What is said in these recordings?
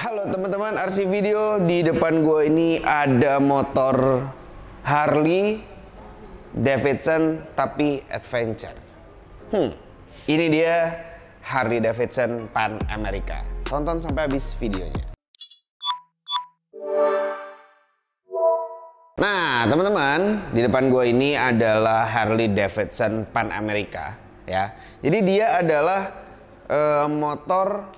Halo teman-teman, RC Video. Di depan gue ini ada motor Harley Davidson tapi adventure. Ini dia Harley Davidson Pan America. Tonton sampai habis videonya. Nah teman-teman, di depan gue ini adalah Harley Davidson Pan America ya. Jadi dia adalah motor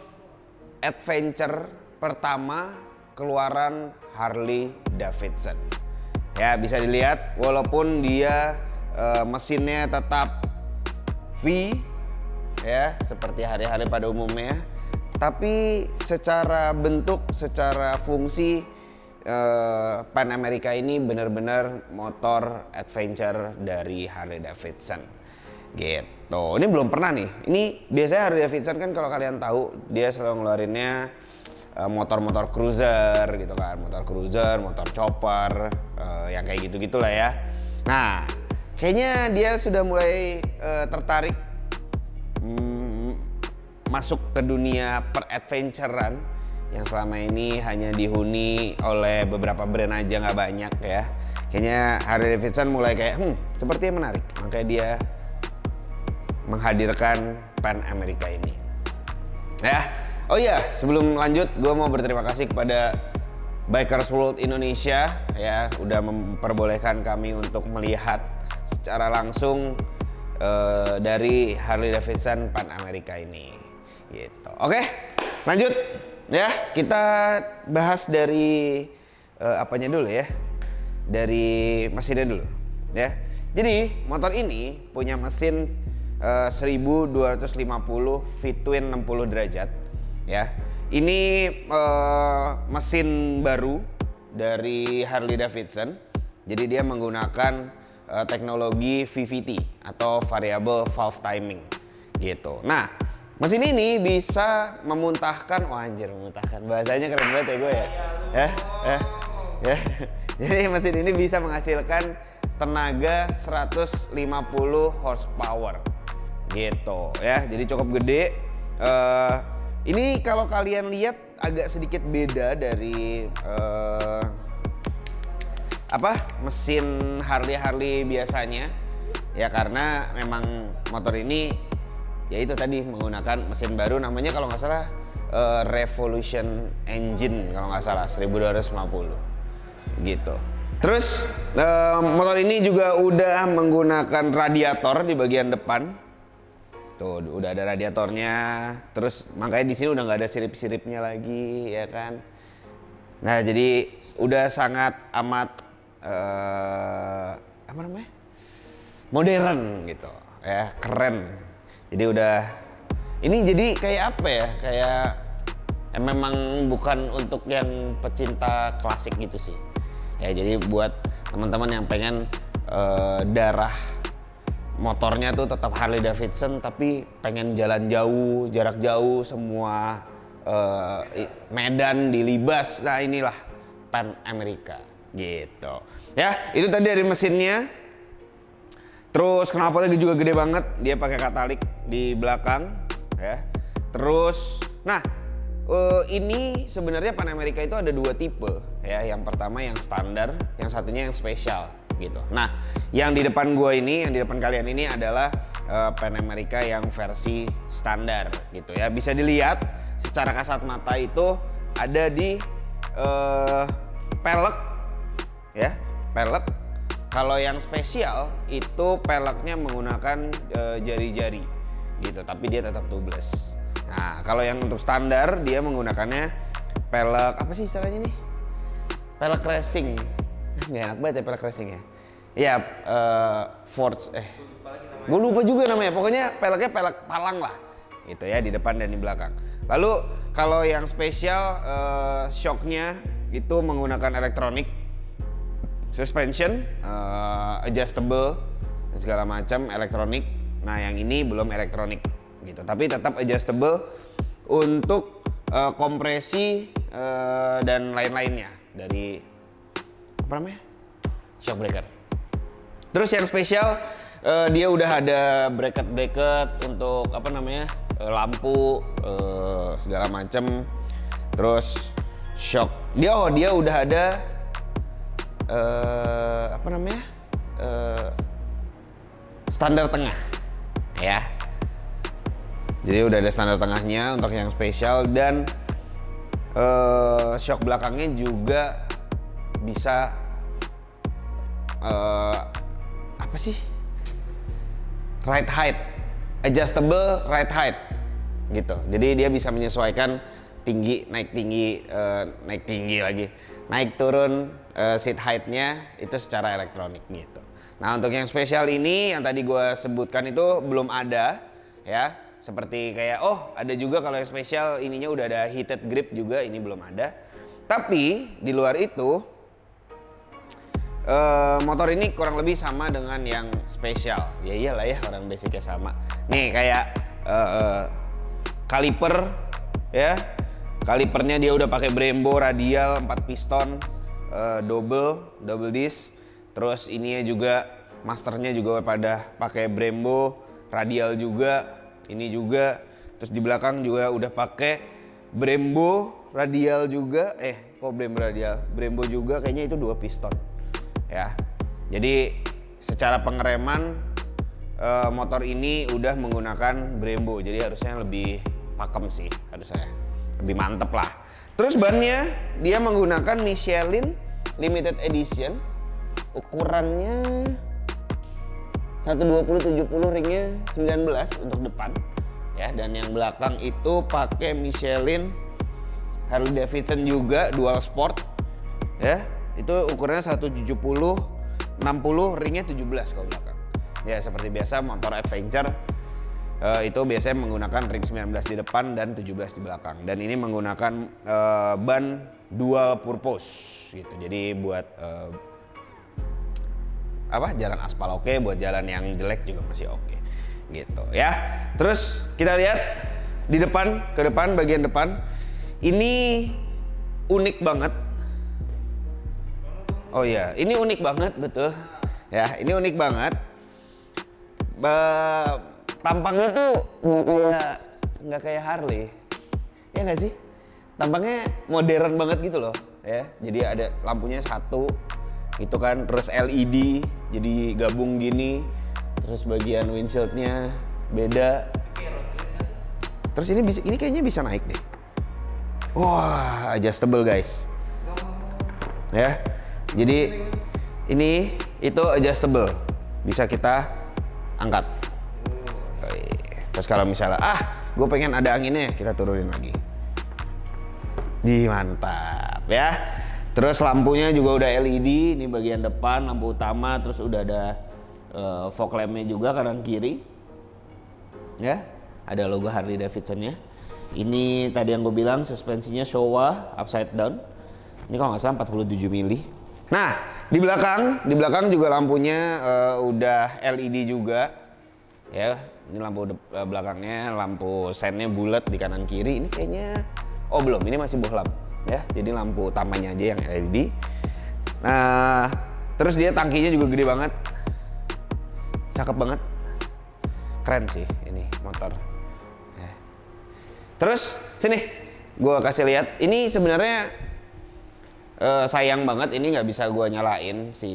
adventure pertama keluaran Harley Davidson. Ya bisa dilihat walaupun dia mesinnya tetap V ya seperti Harley pada umumnya, tapi secara bentuk, secara fungsi Pan America ini benar-benar motor adventure dari Harley Davidson gitu. Ini belum pernah nih. Ini biasanya Harley Davidson kan kalau kalian tahu dia selalu ngeluarinnya motor-motor cruiser gitu kan, motor cruiser, motor chopper, yang kayak gitu-gitu lah ya. Nah, kayaknya dia sudah mulai tertarik masuk ke dunia per-adventurean yang selama ini hanya dihuni oleh beberapa brand aja, nggak banyak ya. Kayaknya Harley Davidson mulai kayak sepertinya menarik, makanya dia menghadirkan Pan America ini ya. Oh iya, sebelum lanjut gue mau berterima kasih kepada Bikers World Indonesia ya, udah memperbolehkan kami untuk melihat secara langsung dari Harley Davidson Pan America ini gitu. Oke, lanjut ya, kita bahas dari apanya dulu ya, dari mesinnya dulu ya. Jadi motor ini punya mesin 1250 V-twin 60 derajat ya. Ini mesin baru dari Harley Davidson. Jadi dia menggunakan teknologi VVT atau Variable Valve Timing gitu. Nah, mesin ini bisa memuntahkan, wah anjir, memuntahkan, bahasanya keren banget ya gue ya. Ya. Jadi mesin ini bisa menghasilkan tenaga 150 horsepower gitu ya, jadi cukup gede. Ini kalau kalian lihat agak sedikit beda dari mesin Harley biasanya ya, karena memang motor ini ya itu tadi menggunakan mesin baru, namanya kalau nggak salah Revolution Engine kalau nggak salah, 1250 gitu. Terus motor ini juga udah menggunakan radiator di bagian depan. Tuh udah ada radiatornya, terus makanya di sini udah nggak ada sirip-siripnya lagi ya kan. Nah jadi udah sangat amat modern gitu ya, keren. Jadi udah ini jadi kayak apa ya, kayak memang bukan untuk yang pecinta klasik gitu sih ya. Jadi buat teman-teman yang pengen darah motornya tuh tetap Harley Davidson tapi pengen jalan jauh, jarak jauh, semua medan dilibas, nah inilah Pan America gitu ya. Itu tadi dari mesinnya. Terus knalpotnya juga gede banget, dia pakai katalik di belakang ya. Terus nah ini sebenarnya Pan America itu ada dua tipe ya. Yang pertama yang standar, yang satunya yang spesial gitu. Nah, yang di depan gua ini, yang di depan kalian ini adalah Pan America yang versi standar gitu ya. Bisa dilihat secara kasat mata itu ada di pelek ya, pelek. Kalau yang spesial itu peleknya menggunakan jari-jari gitu, tapi dia tetap tubeless. Nah, kalau yang untuk standar dia menggunakannya pelek apa sih istilahnya nih? Pelek racing. Nggak enak banget ya pelek racing ya. Iya, Forge gue lupa juga namanya. Pokoknya peleknya pelek palang lah gitu ya, di depan dan di belakang. Lalu kalau yang spesial shocknya itu menggunakan elektronik, suspension, adjustable dan segala macam elektronik. Nah yang ini belum elektronik gitu, tapi tetap adjustable untuk kompresi dan lain-lainnya dari apa namanya, shock breaker. Terus yang spesial dia udah ada bracket untuk apa namanya, lampu segala macem. Terus shock. Dia udah ada apa namanya? Standar tengah ya. Jadi udah ada standar tengahnya untuk yang spesial, dan shock belakangnya juga bisa apa sih? Ride height, adjustable ride height gitu. Jadi dia bisa menyesuaikan tinggi, naik tinggi lagi, naik turun seat height-nya itu secara elektronik gitu. Nah untuk yang spesial ini yang tadi gue sebutkan itu belum ada ya. Seperti kayak ada juga kalau yang spesial ininya udah ada heated grip juga, ini belum ada. Tapi di luar itu motor ini kurang lebih sama dengan yang spesial. Ya iyalah ya, orang basicnya sama. Nih kayak kaliper ya. Kalipernya dia udah pakai Brembo radial 4 piston double disc. Terus ininya juga masternya juga pada pakai Brembo radial juga. Ini juga. Terus di belakang juga udah pakai Brembo radial juga. Kok Brembo radial? Brembo juga kayaknya itu 2 piston. Ya. Jadi secara pengereman motor ini udah menggunakan Brembo. Jadi harusnya lebih pakem sih, harusnya. Lebih mantep lah. Terus bannya dia menggunakan Michelin Limited Edition. Ukurannya 120/70, ringnya 19 untuk depan ya, dan yang belakang itu pakai Michelin Harley Davidson juga dual sport ya, itu ukurannya 170/60, ringnya 17 kalau belakang ya. Seperti biasa motor adventure itu biasanya menggunakan ring 19 di depan dan 17 di belakang, dan ini menggunakan ban dual purpose gitu. Jadi buat jalan aspal oke, buat jalan yang jelek juga masih oke gitu ya. Terus kita lihat di depan, bagian depan ini unik banget. Oh iya, ini unik banget, betul ya, ini unik banget. Tampangnya tuh nggak kayak Harley ya nggak sih, tampangnya modern banget gitu loh ya. Jadi ada lampunya satu itu kan, terus LED jadi gabung gini, terus bagian windshieldnya beda. Terus ini kayaknya bisa naik deh. Wah, adjustable guys ya. Jadi ini itu adjustable, bisa kita angkat. Terus kalau misalnya gue pengen ada anginnya, kita turunin lagi. Mantap ya. Terus lampunya juga udah LED, ini bagian depan lampu utama, terus udah ada fog lampnya juga kanan kiri ya, ada logo Harley Davidson-nya. Ini tadi yang gue bilang suspensinya Showa upside down, ini kalau nggak salah 47 mili. Nah di belakang juga lampunya udah LED juga ya. Ini lampu belakangnya, lampu sennya bulat di kanan kiri. Ini kayaknya belum, ini masih bohlam ya, jadi lampu utamanya aja yang LED. Nah terus dia tangkinya juga gede banget, cakep banget, keren sih ini motor ya. Terus sini gue kasih lihat, ini sebenarnya sayang banget ini nggak bisa gue nyalain si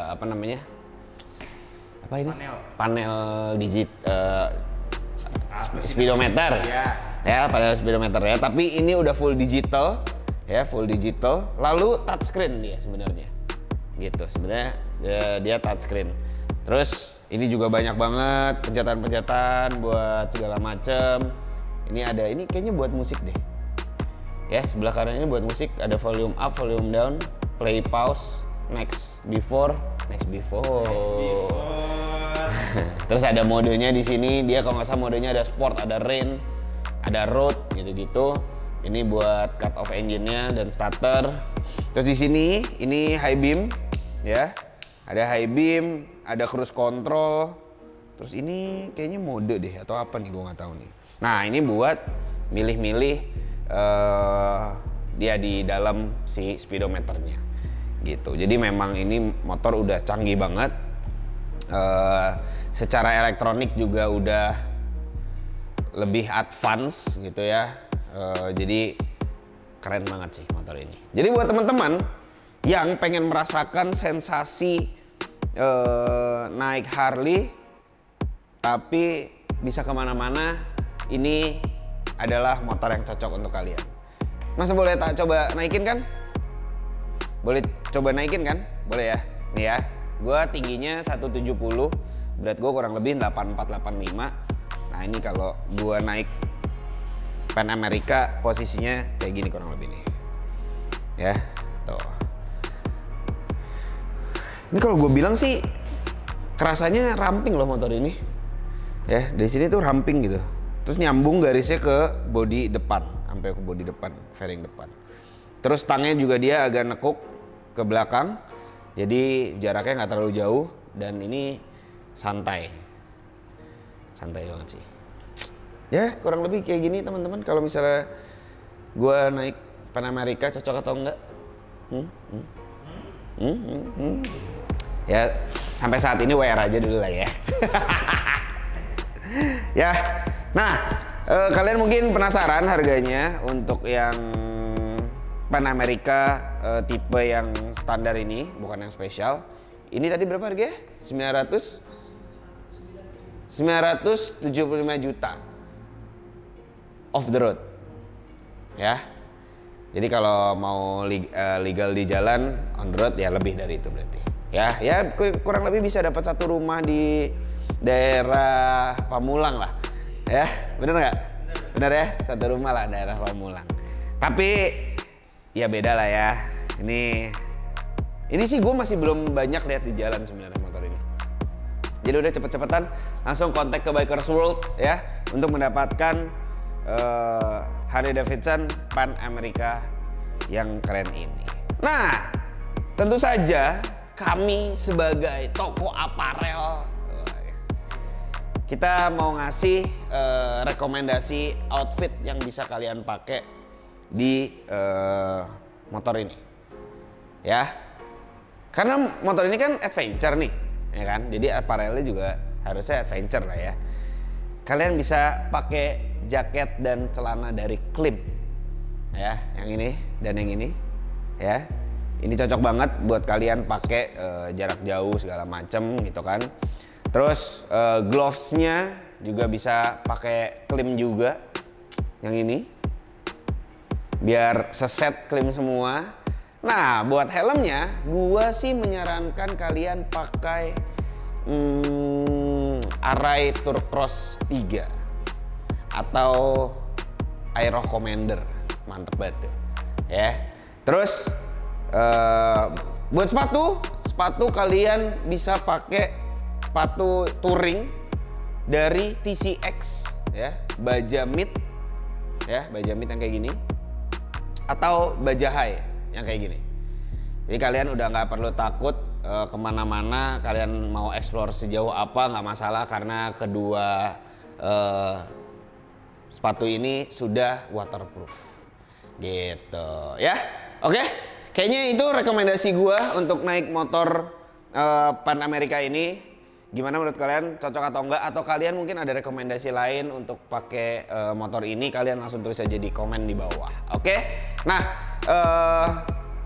apa namanya, apa ini panel digit speedometer ya, panel speedometer ya, tapi ini udah full digital ya, full digital. Lalu touchscreen dia sebenarnya gitu, sebenarnya dia touchscreen. Terus ini juga banyak banget pencet-pencet buat segala macem. Ini kayaknya buat musik deh ya. Sebelah kanan ini buat musik, ada volume up, volume down, play, pause, next, before. Terus ada modenya di sini. Dia kalau nggak salah modenya ada sport, ada rain, ada road gitu-gitu. Ini buat cut off engine-nya dan starter. Terus di sini ini high beam ya. Ada high beam, ada cruise control. Terus ini kayaknya mode deh atau apa nih, gue nggak tahu nih. Nah ini buat milih-milih dia di dalam si speedometernya gitu. Jadi memang ini motor udah canggih banget. Secara elektronik juga udah lebih advance gitu ya. Jadi keren banget sih motor ini. Jadi buat teman-teman yang pengen merasakan sensasi naik Harley tapi bisa kemana-mana, ini adalah motor yang cocok untuk kalian. Masa boleh tak coba naikin kan? Boleh coba naikin kan? Boleh ya? Nih ya, gue tingginya 170, berat gue kurang lebih 84-85. Nah ini kalau gue naik Pan America posisinya kayak gini kurang lebih nih. Ya, tuh. Ini kalau gue bilang sih kerasanya ramping loh motor ini. Ya, dari sini tuh ramping gitu. Terus nyambung garisnya ke bodi depan, sampai ke bodi depan, fairing depan. Terus stangnya juga dia agak nekuk ke belakang, jadi jaraknya nggak terlalu jauh dan ini santai banget sih. Ya kurang lebih kayak gini teman-teman. Kalau misalnya gue naik Pan America cocok atau enggak? Ya sampai saat ini WR aja dulu lah ya. Ya, nah kalian mungkin penasaran harganya untuk yang Pan America tipe yang standar ini, bukan yang spesial. Ini tadi berapa harganya? 975 juta off the road. Ya. Jadi kalau mau legal di jalan, on the road ya lebih dari itu berarti. Ya kurang lebih bisa dapat satu rumah di daerah Pamulang lah. Ya, bener nggak? Bener ya, satu rumah lah daerah Pamulang. Tapi ya beda lah ya. Ini sih gue masih belum banyak lihat di jalan sebenarnya motor ini. Jadi udah cepet-cepetan langsung kontak ke Bikers World ya untuk mendapatkan Harley Davidson Pan America yang keren ini. Nah, tentu saja kami sebagai toko aparel kita mau ngasih rekomendasi outfit yang bisa kalian pakai di motor ini, ya. Karena motor ini kan adventure nih, ya kan. Jadi apparelnya juga harusnya adventure lah ya. Kalian bisa pakai jaket dan celana dari Klim, ya, yang ini dan yang ini, ya. Ini cocok banget buat kalian pakai jarak jauh segala macem gitu kan. Terus glovesnya juga bisa pakai Klim juga, yang ini, biar seset Klim semua. Nah buat helmnya, gua sih menyarankan kalian pakai Arai Turcross 3 atau Aero Commander, mantep banget tuh, ya. Terus buat sepatu kalian bisa pakai sepatu touring dari TCX, ya, Baja Mid, ya, Baja Mid yang kayak gini, atau Baja High yang kayak gini. Jadi kalian udah nggak perlu takut kemana-mana, kalian mau explore sejauh apa nggak masalah karena kedua sepatu ini sudah waterproof, gitu, ya. Oke. Kayaknya itu rekomendasi gua untuk naik motor Pan America ini. Gimana menurut kalian, cocok atau enggak? Atau kalian mungkin ada rekomendasi lain untuk pakai motor ini? Kalian langsung tulis aja di komen di bawah. Oke? Nah,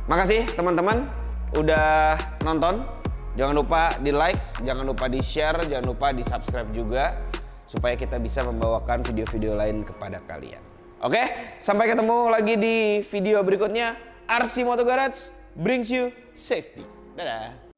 makasih teman-teman udah nonton. Jangan lupa di like, jangan lupa di share, jangan lupa di subscribe juga supaya kita bisa membawakan video-video lain kepada kalian. Oke? Sampai ketemu lagi di video berikutnya. RC Moto Garage brings you safety. Dadah.